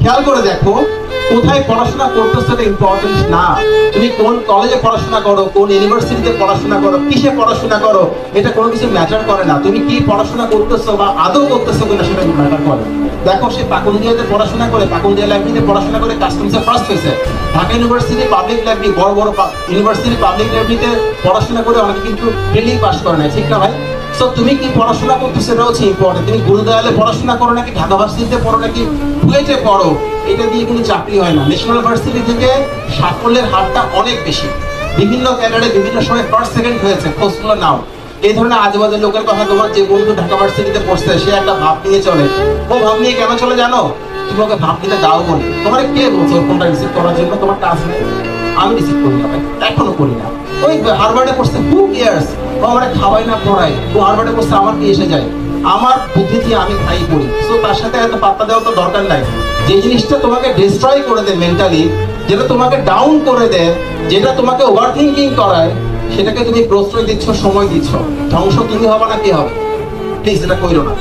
খেয়াল করে দেখো, কোথায় পড়াশোনা করতেছো এটা ইম্পর্টেন্ট না। তুমি কোন কলেজে পড়াশোনা করো, কোন ইউনিভার্সিটিতে পড়াশোনা করো, কিসে পড়াশোনা করো, এটা কোনো কিছু ম্যাটার করে না। তুমি কি পড়াশোনা করতেছো বা আদৌ করতেছো কিনা সেটা ম্যাটার করে। দেখো, সে পাকুন্দিয়াতে পড়াশোনা করে, পাকুন্দিয়া লাইব্রেরিতে পড়াশোনা করে কাস্টমসে ফার্স্ট হয়েছে। ঢাকা ইউনিভার্সিটি পাবলিক লাইব্রেরি, বড় বড় ইউনিভার্সিটি পাবলিক লাইব্রেরিতে পড়াশোনা করে অনেকে কিন্তু প্রিলি পাস করে না, ঠিক না ভাই? সো তুমি কি পড়াশোনা করতেছো সেটা হচ্ছে ইম্পর্টেন্ট। তুমি গুরুদয়ালে পড়াশোনা করো নাকি ঢাকা ভার্সিটিতে পড়ো নাকি কুয়েটে পড়ো, এটা দিয়ে কিন্তু চাকরি হয় না। ন্যাশনাল ভার্সিটি থেকে সাফল্যের হারটা অনেক বেশি। বিভিন্ন ক্যাডারে বিভিন্ন সময় ফার্স্ট সেকেন্ড হয়েছে, খোঁজগুলো নাও। এই ধরনের আজেবাজে লোকের কথা, তোমার যে বন্ধু ঢাকা ভার্সিটিতে পড়ছে সে একটা ভাব নিয়ে চলে। ও ভাব নিয়ে কেন চলে জানো? তুমি ওকে ভাব নিতে দাও বলে। তোমার কে বলছো ফোনটা রিসিভ করার জন্য? তোমার কাজ নেই। আমি রিসিভ করি না ভাই, এখনো করি না। ওই হারবার্ডে পড়ছে, হু কেয়ার্স? ও আমার খাওয়াই না পড়াই, ও হারবার্ডে পড়ছে, আমার কি এসে যায়? আমার বুদ্ধি দিয়ে আমি খাই পড়ি। সো তার সাথে এত পাত্তা দেওয়ার তো দরকার নাই। যে জিনিসটা তোমাকে ডিস্ট্রয় করে দেয় মেন্টালি, যেটা তোমাকে ডাউন করে দেয়, যেটা তোমাকে ওভার থিঙ্কিং করায়, সেটাকে তুমি প্রশ্রয় দিচ্ছ, সময় দিচ্ছ। ধ্বংস তুমি হবে না, কি হবে? প্লিজ এটা কইরো না।